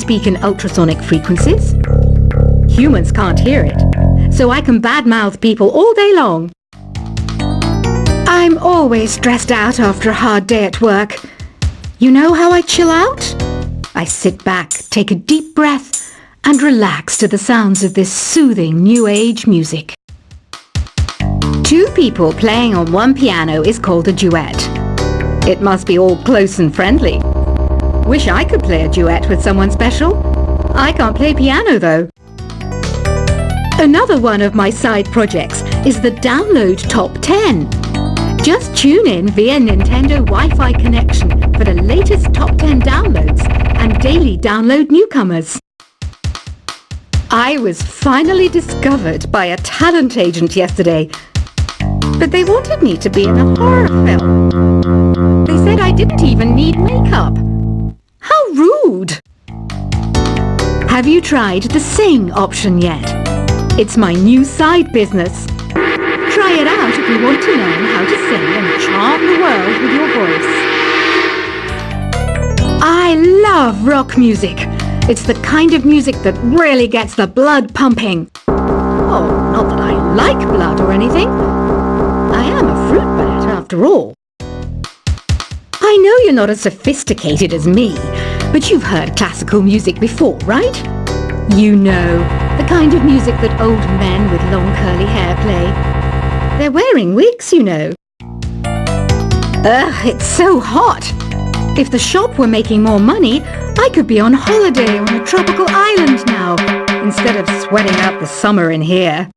speak in ultrasonic frequencies. Humans can't hear it, so I can badmouth people all day long. I'm always stressed out after a hard day at work. You know how I chill out? I sit back, take a deep breath, and relax to the sounds of this soothing new age music. Two people playing on one piano is called a duet. It must be all close and friendly. Wish I could play a duet with someone special. I can't play piano though. Another one of my side projects is the Download Top 10. Just tune in via Nintendo Wi-Fi connection for the latest top 10 downloads and daily download newcomers. I was finally discovered by a talent agent yesterday, but they wanted me to be in a horror film. They said I didn't even need makeup. How rude! Have you tried the Sing option yet? It's my new side business. Try it out if you want to learn how to sing and charm the world with your voice. I love rock music. It's the kind of music that really gets the blood pumping. Oh, not that I like blood or anything. I am a fruit bat after all. I know you're not as sophisticated as me, but you've heard classical music before, right? You know, the kind of music that old men with long curly hair play. They're wearing wigs, you know. Ugh, it's so hot. If the shop were making more money, I could be on holiday on a tropical island now, instead of sweating out the summer in here.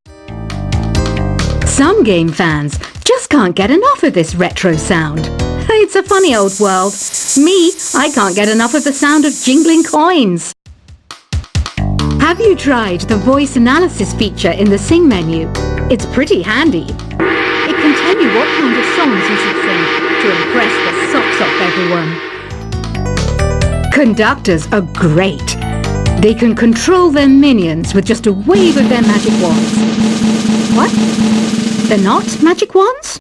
Some game fans just can't get enough of this retro sound. It's a funny old world. Me, I can't get enough of the sound of jingling coins. Have you tried the voice analysis feature in the Sing menu? It's pretty handy. It can tell you what kind of songs you should sing to impress the socks off everyone. Conductors are great. They can control their minions with just a wave of their magic wands. What? They're not magic wands?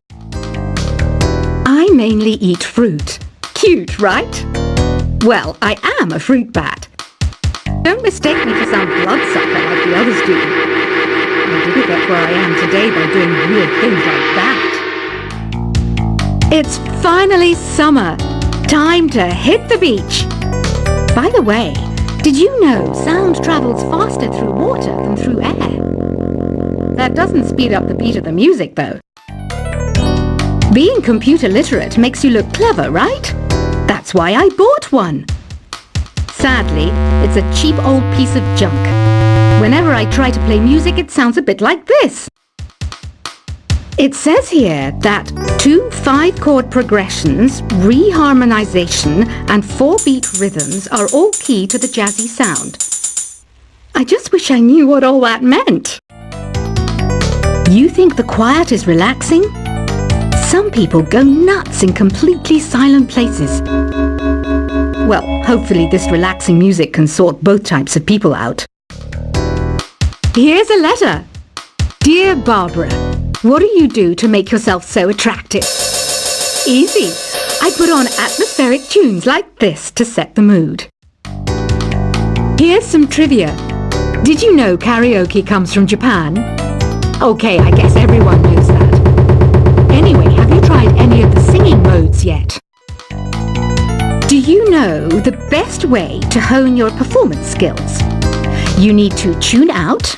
I mainly eat fruit. Cute, right? Well, I am a fruit bat. Don't mistake me for some bloodsucker like the others do. I didn't get where I am today by doing weird things like that. It's finally summer. Time to hit the beach. By the way, did you know sound travels faster through water than through air? That doesn't speed up the beat of the music, though. Being computer literate makes you look clever, right? That's why I bought one. Sadly, it's a cheap old piece of junk. Whenever I try to play music, it sounds a bit like this. It says here that 2 5-chord progressions, reharmonization, and 4-beat rhythms are all key to the jazzy sound. I just wish I knew what all that meant. You think the quiet is relaxing? Some people go nuts in completely silent places. Well, hopefully this relaxing music can sort both types of people out. Here's a letter. Dear Barbara, what do you do to make yourself so attractive? Easy. I put on atmospheric tunes like this to set the mood. Here's some trivia. Did you know karaoke comes from Japan? Okay, I guess everyone knows that. Anyway, have you tried any of the singing modes yet? Do you know the best way to hone your performance skills? You need to tune out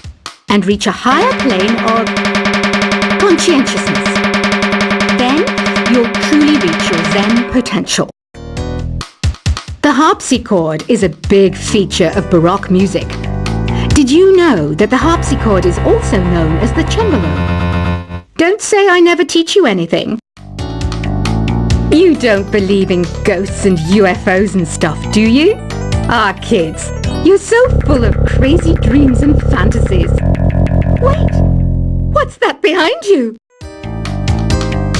and reach a higher plane of conscientiousness. Then you'll truly reach your Zen potential. The harpsichord is a big feature of Baroque music. Did you know that the harpsichord is also known as the cembalo? Don't say I never teach you anything. You don't believe in ghosts and UFOs and stuff, do you? Ah, kids, you're so full of crazy dreams and fantasies. Wait, what's that behind you?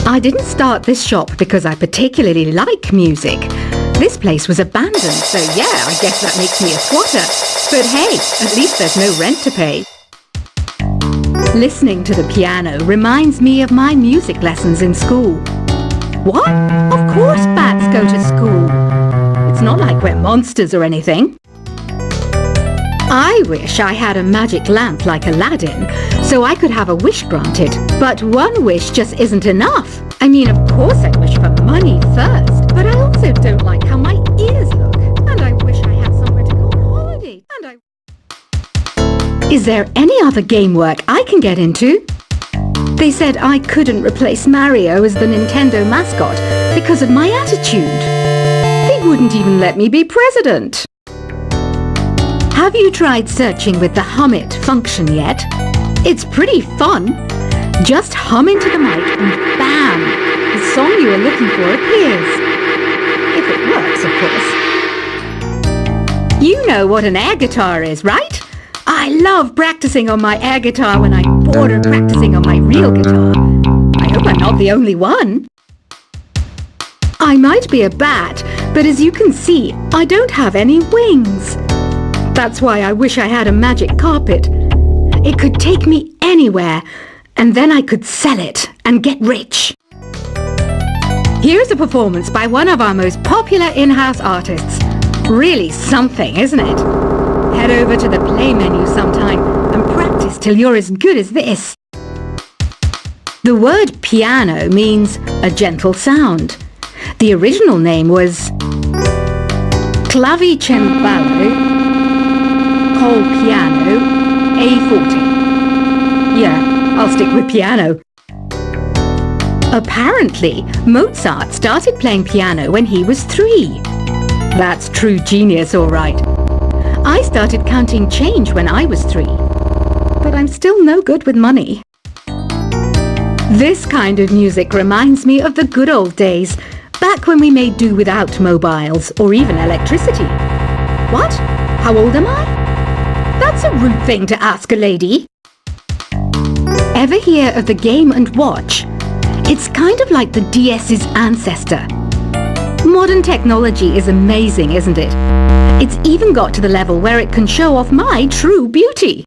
I didn't start this shop because I particularly like music. This place was abandoned, so yeah, I guess that makes me a squatter. But hey, at least there's no rent to pay. Listening to the piano reminds me of my music lessons in school. What? Of course bats go to school. It's not like we're monsters or anything. I wish I had a magic lamp like Aladdin, so I could have a wish granted. But one wish just isn't enough. I mean, of course I wish for money first, but I also don't like how my ears look. And I wish I had somewhere to go on holiday. Is there any other game work I can get into? They said I couldn't replace Mario as the Nintendo mascot because of my attitude. They wouldn't even let me be president. Have you tried searching with the hum it function yet? It's pretty fun. Just hum into the mic and bam! The song you are looking for appears. If it works, of course. You know what an air guitar is, right? I love practicing on my air guitar when I'm bored of practicing on my real guitar. I hope I'm not the only one. I might be a bat, but as you can see, I don't have any wings. That's why I wish I had a magic carpet. It could take me anywhere, and then I could sell it and get rich. Here's a performance by one of our most popular in-house artists. Really something, isn't it? Head over to the play menu sometime and practice till you're as good as this. The word piano means a gentle sound. The original name was clavicembalo col piano A forte. Yeah, I'll stick with piano. Apparently, Mozart started playing piano when he was 3. That's true genius, all right. I started counting change when I was 3, but I'm still no good with money. This kind of music reminds me of the good old days, back when we made do without mobiles or even electricity. What? How old am I? That's a rude thing to ask a lady. Ever hear of the Game & Watch? It's kind of like the DS's ancestor. Modern technology is amazing, isn't it? It's even got to the level where it can show off my true beauty.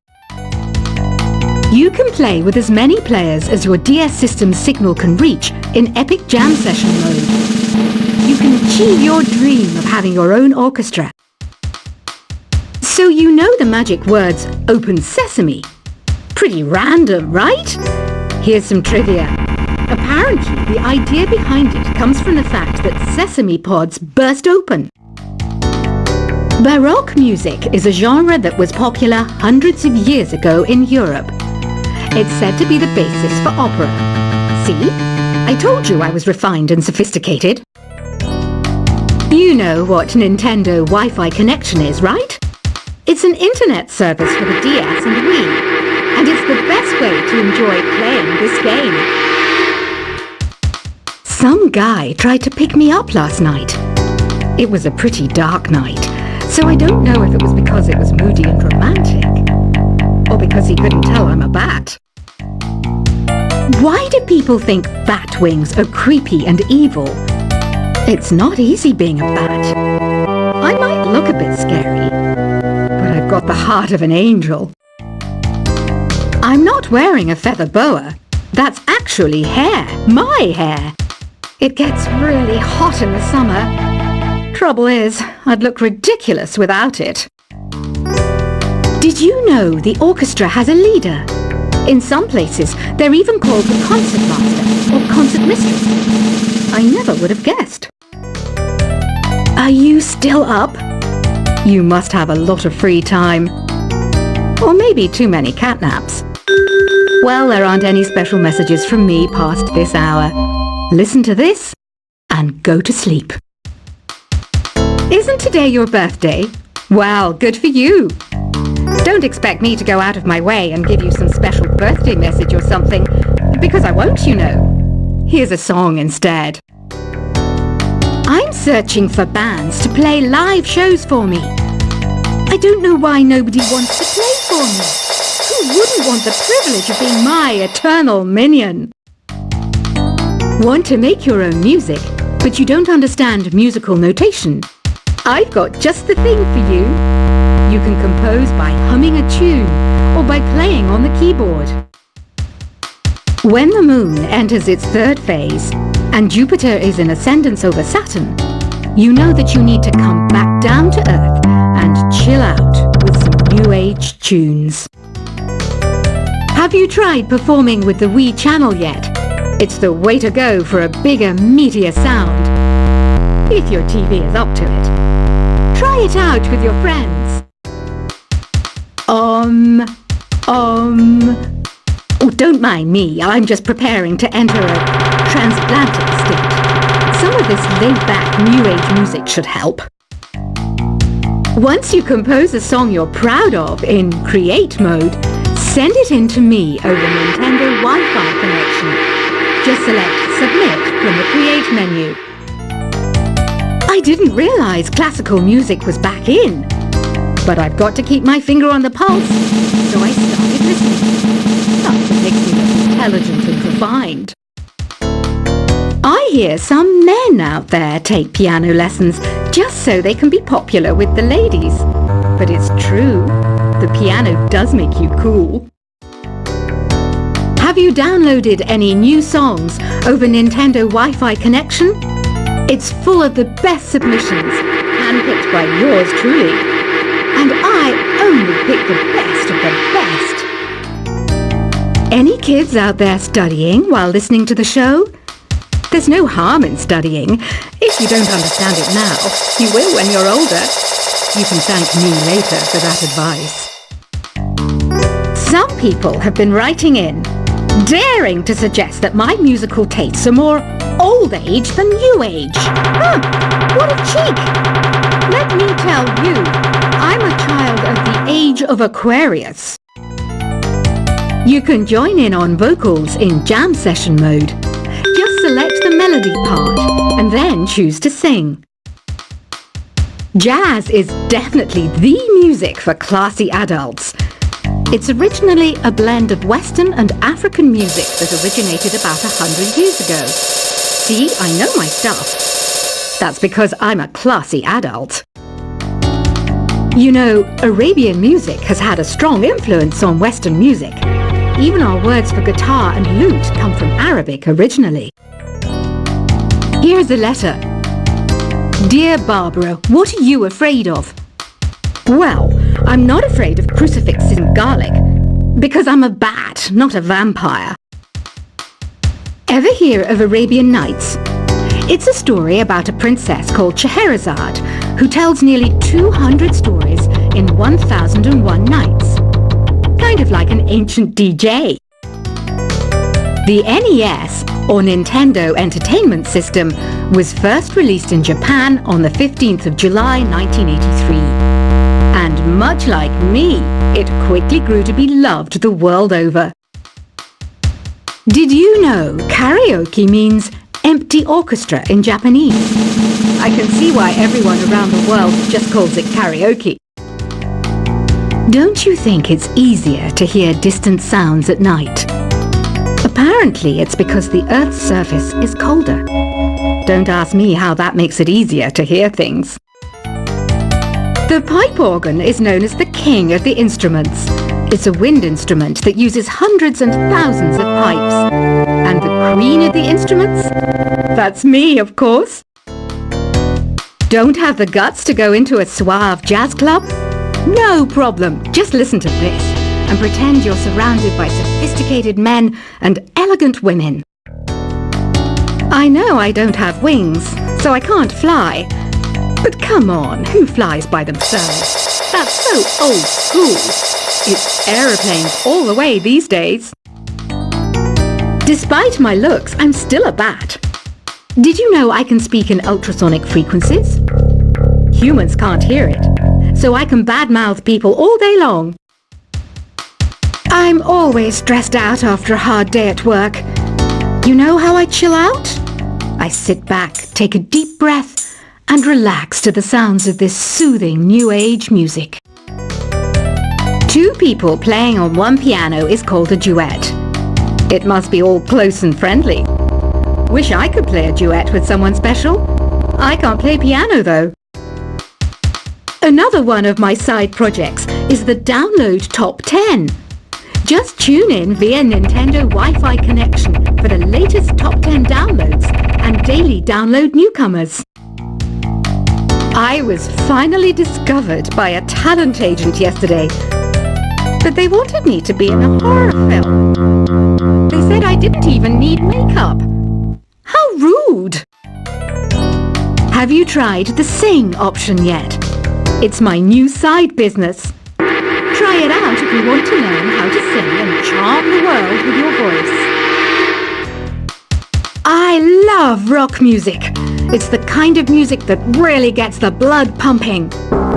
You can play with as many players as your DS system's signal can reach in epic jam session mode. You can achieve your dream of having your own orchestra. So you know the magic words "Open Sesame." Pretty random, right? Here's some trivia. Apparently, the idea behind it comes from the fact that sesame pods burst open. Baroque music is a genre that was popular hundreds of years ago in Europe. It's said to be the basis for opera. See? I told you I was refined and sophisticated. You know what Nintendo Wi-Fi connection is, right? It's an internet service for the DS and Wii, and it's the best way to enjoy playing this game. Some guy tried to pick me up last night. It was a pretty dark night, so I don't know if it was because it was moody and romantic, or because he couldn't tell I'm a bat. Why do people think bat wings are creepy and evil? It's not easy being a bat. I might look a bit scary, but I've got the heart of an angel. I'm not wearing a feather boa. That's actually hair, my hair. It gets really hot in the summer. Trouble is, I'd look ridiculous without it. Did you know the orchestra has a leader? In some places, they're even called the concert master or concert mistress. I never would have guessed. Are you still up? You must have a lot of free time. Or maybe too many catnaps. Well, there aren't any special messages from me past this hour. Listen to this and go to sleep. Isn't today your birthday? Well, good for you. Don't expect me to go out of my way and give you some special birthday message or something, because I won't, you know. Here's a song instead. I'm searching for bands to play live shows for me. I don't know why nobody wants to play for me. Who wouldn't want the privilege of being my eternal minion? Want to make your own music, but you don't understand musical notation? I've got just the thing for you. You can compose by humming a tune or by playing on the keyboard. When the moon enters its third phase and Jupiter is in ascendance over Saturn, you know that you need to come back down to Earth and chill out with some new age tunes. Have you tried performing with the Wii channel yet? It's the way to go for a bigger, meatier sound. If your TV is up to it. Try it out with your friends. Oh, don't mind me. I'm just preparing to enter a transatlantic state. Some of this laid-back New Age music should help. Once you compose a song you're proud of in Create mode, send it in to me over Nintendo Wi-Fi connection. Just select Submit from the Create menu. I didn't realize classical music was back in. But I've got to keep my finger on the pulse, so I started listening. That's what makes me look intelligent and refined. I hear some men out there take piano lessons just so they can be popular with the ladies. But it's true, the piano does make you cool. Have you downloaded any new songs over Nintendo Wi-Fi connection? It's full of the best submissions, handpicked by yours truly. And I only pick the best of the best. Any kids out there studying while listening to the show? There's no harm in studying. If you don't understand it now, you will when you're older. You can thank me later for that advice. Some people have been writing in, daring to suggest that my musical tastes are more old age than new age. What a cheek! Let me tell you, I'm a child of the age of Aquarius. You can join in on vocals in jam session mode. Just select the melody part and then choose to sing. Jazz is definitely the music for classy adults. It's originally a blend of Western and African music that originated about 100 years ago. See, I know my stuff. That's because I'm a classy adult. You know, Arabian music has had a strong influence on Western music. Even our words for guitar and lute come from Arabic originally. Here's a letter. Dear Barbara, what are you afraid of? Well, I'm not afraid of crucifixes and garlic, because I'm a bat, not a vampire. Ever hear of Arabian Nights? It's a story about a princess called Scheherazade, who tells nearly 200 stories in 1001 nights. Kind of like an ancient DJ. The NES, or Nintendo Entertainment System, was first released in Japan on the 15th of July 1983. And much like me, it quickly grew to be loved the world over. Did you know karaoke means empty orchestra in Japanese? I can see why everyone around the world just calls it karaoke. Don't you think it's easier to hear distant sounds at night? Apparently it's because the Earth's surface is colder. Don't ask me how that makes it easier to hear things. The pipe organ is known as the king of the instruments. It's a wind instrument that uses hundreds and thousands of pipes. And the queen of the instruments? That's me, of course. Don't have the guts to go into a suave jazz club? No problem. Just listen to this and pretend you're surrounded by sophisticated men and elegant women. I know I don't have wings, so I can't fly. But come on, who flies by themselves? That's so old school. It's aeroplanes all the way these days. Despite my looks, I'm still a bat. Did you know I can speak in ultrasonic frequencies? Humans can't hear it, so I can badmouth people all day long. I'm always stressed out after a hard day at work. You know how I chill out? I sit back, take a deep breath, and relax to the sounds of this soothing new age music. Two people playing on one piano is called a duet. It must be all close and friendly. Wish I could play a duet with someone special. I can't play piano though. Another one of my side projects is the Download Top 10. Just tune in via Nintendo Wi-Fi connection for the latest top 10 downloads and daily download newcomers. I was finally discovered by a talent agent yesterday. said they wanted me to be in a horror film. They said I didn't even need makeup. How rude! Have you tried the sing option yet? It's my new side business. Try it out if you want to learn how to sing and charm the world with your voice. I love rock music. It's the kind of music that really gets the blood pumping.